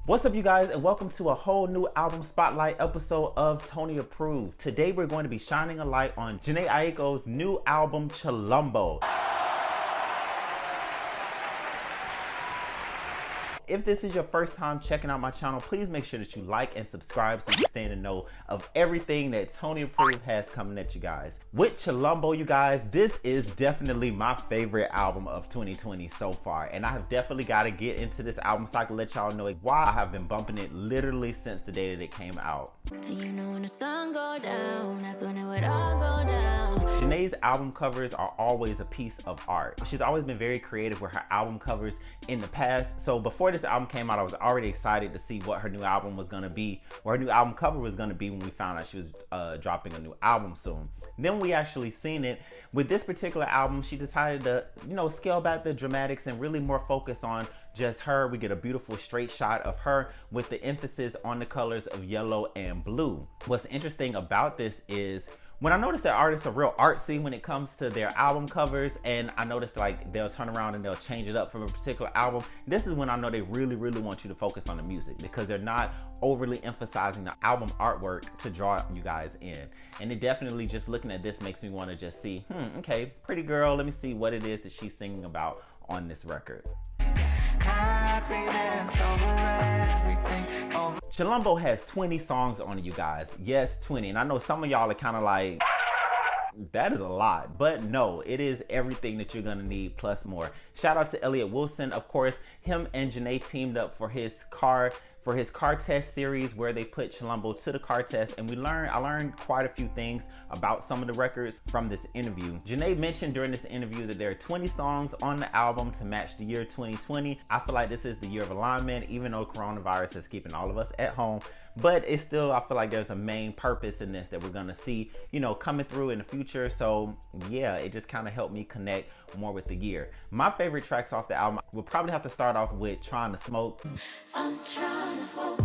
What's up, you guys, and welcome to a whole new album spotlight episode of Tony Approved. Today we're going to be shining a light on Jhene Aiko's new album, Chilombo. If this is your first time checking out my channel, please make sure that you like and subscribe so you stay in the know of everything that Tony Approved has coming at you guys. With Chilombo, you guys, this is definitely my favorite album of 2020 so far, and I have definitely got to get into this album so I can let y'all know why I have been bumping it literally since the day that it came out. And you know when the sun go down, that's when it would all go down. Jhene's album covers are always a piece of art. She's always been very creative with her album covers in the past. So before this album came out, I was already excited to see what her new album was gonna be, or her new album cover was gonna be when we found out she was dropping a new album soon. Then we actually seen it. With this particular album, she decided to, scale back the dramatics and really more focus on just her. We get a beautiful straight shot of her with the emphasis on the colors of yellow and blue. What's interesting about this is when I noticed that artists are real artsy when it comes to their album covers, and I noticed like they'll turn around and they'll change it up from a particular album, this is when I know they really want you to focus on the music, because they're not overly emphasizing the album artwork to draw you guys in. And it definitely, just looking at this, makes me want to just see, okay, pretty girl, let me see what it is that she's singing about on this record. Chilombo has 20 songs on it, you guys. Yes, 20. And I know some of y'all are kind of like, that is a lot, but no, it is everything that you're gonna need plus more. Shout out to Elliott Wilson, of course. Him and Jhene teamed up for his car test series, where they put Chilombo to the car test, and I learned quite a few things about some of the records from this interview. Jhene mentioned during this interview that there are 20 songs on the album to match the year 2020. I feel like this is the year of alignment, even though coronavirus is keeping all of us at home, but it's still, I feel like there's a main purpose in this that we're gonna see, coming through in the future. So yeah, it just kind of helped me connect more with the year. My favorite tracks off the album, we'll probably have to start off with Trying to Smoke. I'm trying to smoke.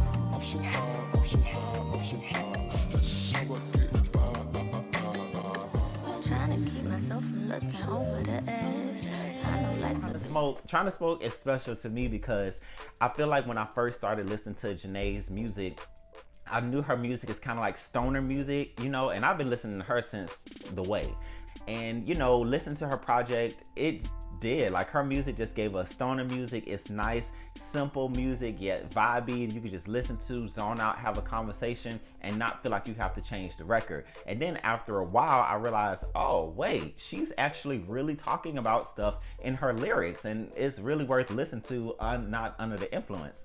Trying to keep myself from looking over the edge. I know life's Trying to Smoke is special to me because I feel like when I first started listening to Jhene's music, I knew her music is kind of like stoner music, and I've been listening to her since The Way. And, listen to her project, it did. Like, her music just gave us stoner music. It's nice, simple music, yet vibey. You can just listen to, zone out, have a conversation, and not feel like you have to change the record. And then after a while, I realized, oh, wait, she's actually really talking about stuff in her lyrics, and it's really worth listening to, not under the influence.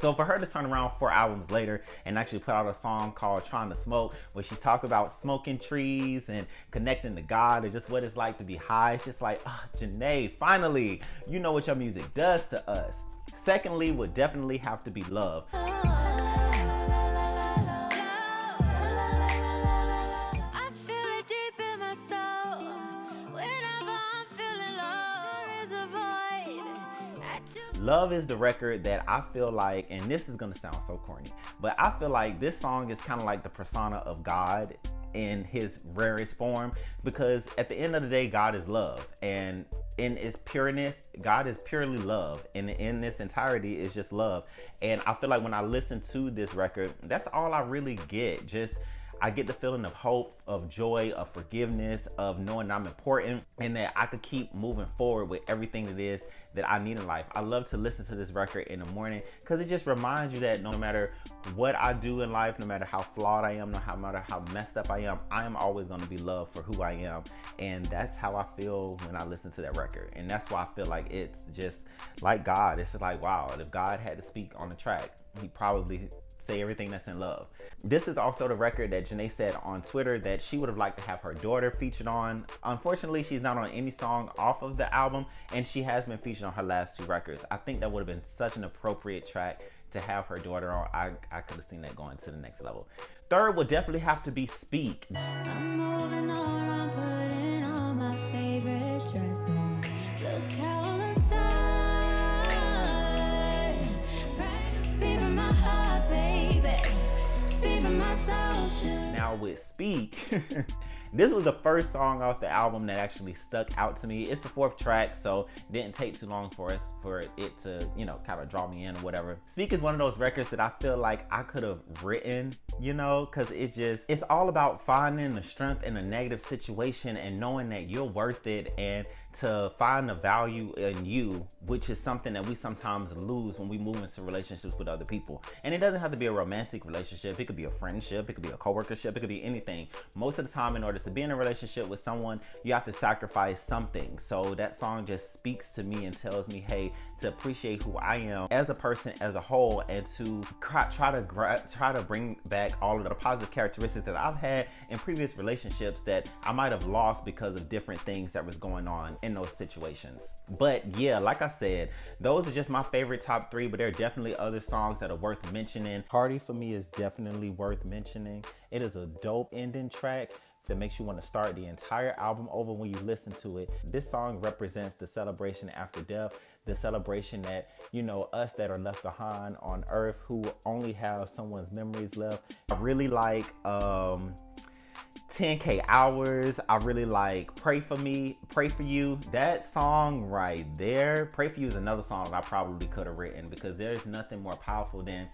So for her to turn around 4 albums later and actually put out a song called Trying to Smoke, where she's talking about smoking trees and connecting to God, or just what it's like to be high, it's just like, Jhene, finally, you know what your music does to us. Secondly, would definitely have to be Love. Love is the record that I feel like, and this is gonna sound so corny, but I feel like this song is kind of like the persona of God in his rarest form, because at the end of the day, God is love, and in its pureness, God is purely love, and in this entirety is just love. And I feel like when I listen to this record, that's all I really get. I get the feeling of hope, of joy, of forgiveness, of knowing I'm important, and that I could keep moving forward with everything that is that I need in life. I love to listen to this record in the morning because it just reminds you that no matter what I do in life, no matter how flawed I am, no matter how messed up I am always going to be loved for who I am. And that's how I feel when I listen to that record. And that's why I feel like it's just like God. It's just like, wow, if God had to speak on the track, he'd probably say everything that's in love. This is also the record that Jhene said on Twitter that she would have liked to have her daughter featured on. Unfortunately, she's not on any song off of the album, and she has been featured on her last 2 records. I think that would have been such an appropriate track to have her daughter on. I could have seen that going to the next level. Third would definitely have to be Speak. I'm moving on, I'm putting on my favorite dress on. Look how the sun rises, speed from my heart, baby. Speed from my soul. Now with Speak, This was the first song off the album that actually stuck out to me. It's the 4th track, so it didn't take too long for it to, you know, kind of draw me in or whatever. Speak is one of those records that I feel like I could have written, you know, because it's all about finding the strength in a negative situation and knowing that you're worth it, and to find the value in you, which is something that we sometimes lose when we move into relationships with other people. And it doesn't have to be a romantic relationship. It could be a friendship. It could be a coworkership. It could be anything. Most of the time, in order to be in a relationship with someone, you have to sacrifice something. So that song just speaks to me and tells me, hey, to appreciate who I am as a person as a whole, and to try to bring back all of the positive characteristics that I've had in previous relationships that I might have lost because of different things that was going on in those situations. But yeah, like I said, those are just my favorite top 3, but there are definitely other songs that are worth mentioning. Party for me is definitely worth mentioning. It is a dope ending track that makes you want to start the entire album over when you listen to it. This song represents the celebration after death, the celebration that, you know, us that are left behind on earth who only have someone's memories left. I really like 10K Hours. I really like Pray For Me, Pray For You. That song right there, Pray For You, is another song that I probably could have written, because there's nothing more powerful than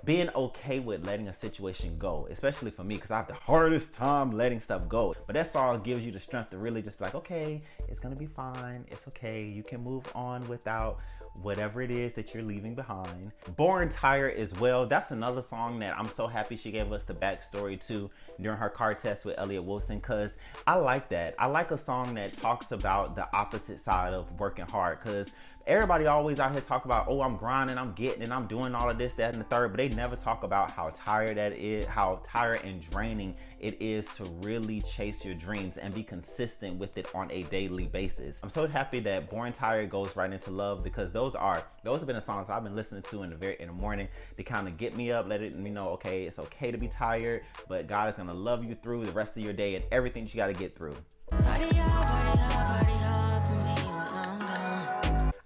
being okay with letting a situation go, especially for me, because I have the hardest time letting stuff go. But that song gives you the strength to really just like, okay, it's gonna be fine. It's okay. You can move on without whatever it is that you're leaving behind. Born Tired as well. That's another song that I'm so happy she gave us the backstory to during her car test with Elliott Wilson, because I like that. I like a song that talks about the opposite side of working hard, because everybody always out here talk about, oh, I'm grinding, I'm getting, and I'm doing all of this, that, and the third, but they never talk about how tired that is, how tired and draining it is to really chase your dreams and be consistent with it on a daily basis. I'm so happy that Born Tired goes right into love, because those have been the songs I've been listening to in the morning to kind of get me up, let me know, okay, it's okay to be tired, but God is gonna love you through the rest of your day and everything you got to get through.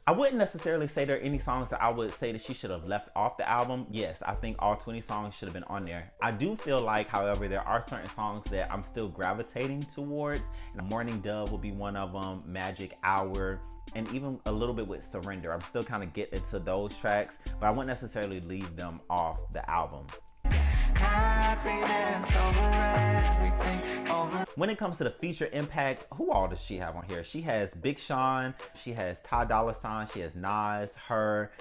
I wouldn't necessarily say there are any songs that I would say that she should have left off the album. Yes, I think all 20 songs should have been on there. I do feel like, however, there are certain songs that I'm still gravitating towards. Morning Dove will be one of them, Magic Hour, and even a little bit with Surrender. I'm still kind of getting to those tracks, but I wouldn't necessarily leave them off the album. When it comes to the feature impact, who all does she have on here? She has Big Sean, she has Ty Dolla $ign, she has Nas, her,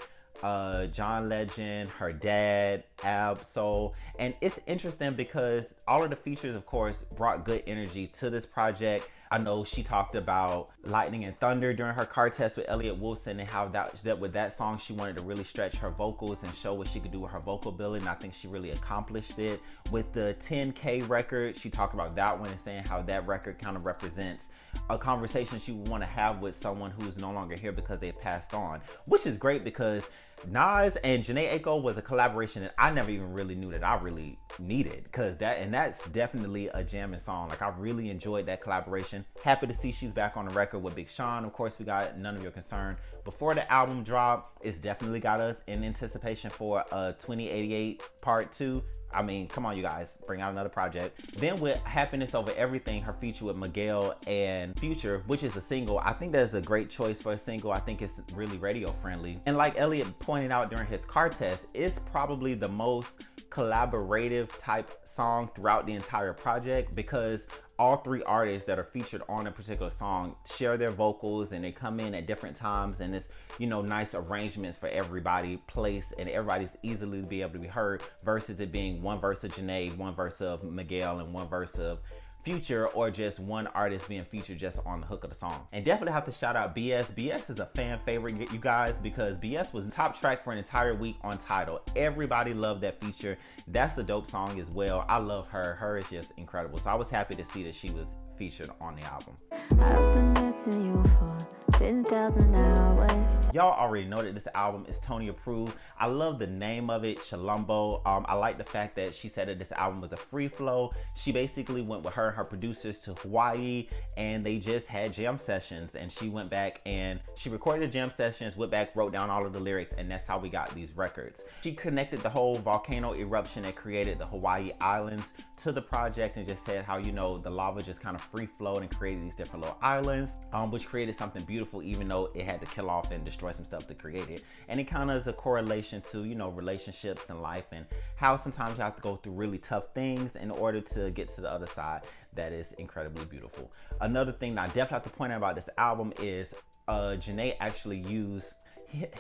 John Legend, her dad, Ab-Soul. And it's interesting because all of the features, of course, brought good energy to this project. I know she talked about Lightning and Thunder during her car test with Elliott Wilson, and how that with that song she wanted to really stretch her vocals and show what she could do with her vocal ability, and I think she really accomplished it. With the 10K record, she talked about that one and saying how that record kind of represents a conversation she would want to have with someone who's no longer here because they've passed on, which is great, because Nas and Jhene Aiko was a collaboration that I never even really knew that I really needed, because that's definitely a jamming song. Like, I really enjoyed that collaboration. Happy to see she's back on the record with Big Sean. Of course, we got None of Your Concern before the album drop. It's definitely got us in anticipation for a 2088 part 2. I mean, come on, you guys, bring out another project. Then with Happiness Over Everything, her feature with Miguel and Future, which is a single. I think that's a great choice for a single. I think it's really radio friendly. And like Elliott pointed out during his car test, it's probably the most collaborative type song throughout the entire project, because all 3 artists that are featured on a particular song share their vocals, and they come in at different times, and it's, you know, nice arrangements for everybody placed, and everybody's easily to be able to be heard, versus it being one verse of Jhene, one verse of Miguel, and one verse of Future, or just one artist being featured just on the hook of the song. And definitely have to shout out BS. BS is a fan favorite, you guys, because BS was top track for an entire week on Tidal. Everybody loved that feature. That's a dope song as well. I love her. Her is just incredible. So I was happy to see that she was featured on the album. I've been missing you for 10,000 hours. Y'all already know that this album is Tony approved. I love the name of it, Chilombo. I like the fact that she said that this album was a free flow. She basically went with her and her producers to Hawaii, and they just had jam sessions, and she went back and she recorded the jam sessions, went back, wrote down all of the lyrics, and that's how we got these records. She connected the whole volcano eruption that created the Hawaii Islands to the project and just said how, you know, the lava just kind of free flowed and created these different little islands, which created something beautiful, even though it had to kill off and destroy some stuff to create it. And it kind of is a correlation to, you know, relationships and life, and how sometimes you have to go through really tough things in order to get to the other side. That is incredibly beautiful. Another thing that I definitely have to point out about this album is Jhene actually used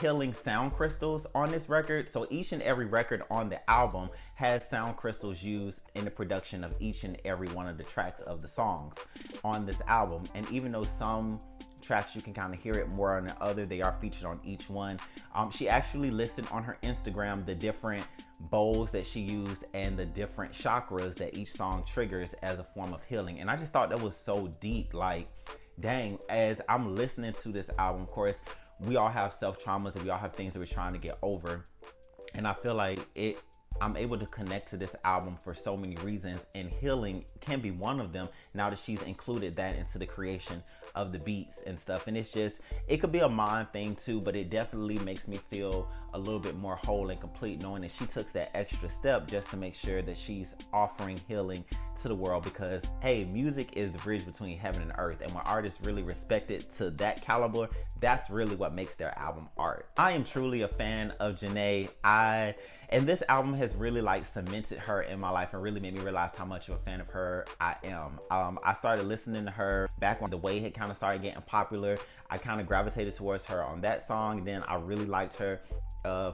healing sound crystals on this record. So each and every record on the album has sound crystals used in the production of each and every one of the tracks of the songs on this album. And even though some tracks you can kind of hear it more on the other, they are featured on each one. She actually listed on her Instagram the different bowls that she used and the different chakras that each song triggers as a form of healing. And I just thought that was so deep. Like, dang, as I'm listening to this album, of course, we all have self-traumas and we all have things that we're trying to get over. And I feel like I'm able to connect to this album for so many reasons, and healing can be one of them now that she's included that into the creation of the beats and stuff. And it's just, it could be a mind thing too, but it definitely makes me feel a little bit more whole and complete knowing that she took that extra step just to make sure that she's offering healing to the world. Because hey, music is the bridge between heaven and earth, and when artists really respect it to that caliber, that's really what makes their album art. I am truly a fan of Jhene. And this album has really like cemented her in my life and really made me realize how much of a fan of her I am. I started listening to her back when the way had kind of started getting popular. I kind of gravitated towards her on that song. Then I really liked her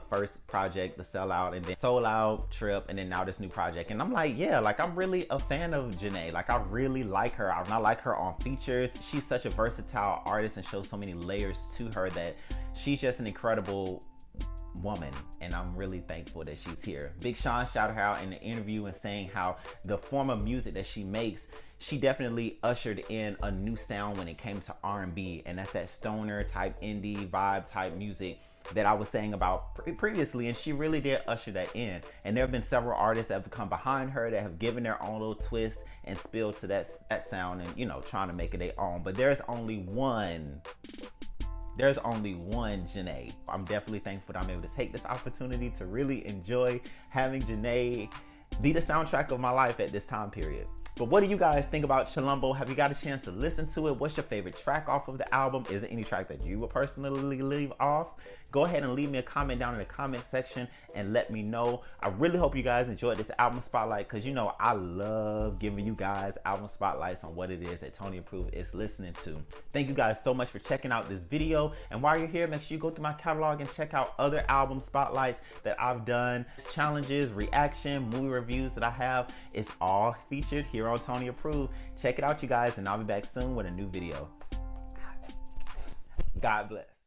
first project, The Sellout, and then Soul Out, Trip, and then now this new project. And I'm like, yeah, like I'm really a fan of Jhene. Like I really like her. I like her on features. She's such a versatile artist and shows so many layers to her that she's just an incredible woman, and I'm really thankful that she's here. Big Sean shouted her out in the interview and saying how the form of music that she makes, she definitely ushered in a new sound when it came to R&B, and that's that stoner type indie vibe type music that I was saying about previously, and she really did usher that in. And there have been several artists that have come behind her that have given their own little twist and spill to that sound, and you know, trying to make it their own. But there's only one Jhene. I'm definitely thankful that I'm able to take this opportunity to really enjoy having Jhene be the soundtrack of my life at this time period. But what do you guys think about Chilombo? Have you got a chance to listen to it? What's your favorite track off of the album? Is there any track that you would personally leave off? Go ahead and leave me a comment down in the comment section and let me know. I really hope you guys enjoyed this album spotlight, because you know I love giving you guys album spotlights on what it is that Tony Approved is listening to. Thank you guys so much for checking out this video. And while you're here, make sure you go through my catalog and check out other album spotlights that I've done, challenges, reaction, movie reviews that I have. It's all featured here on Tony Approved. Check it out, you guys, and I'll be back soon with a new video. God bless.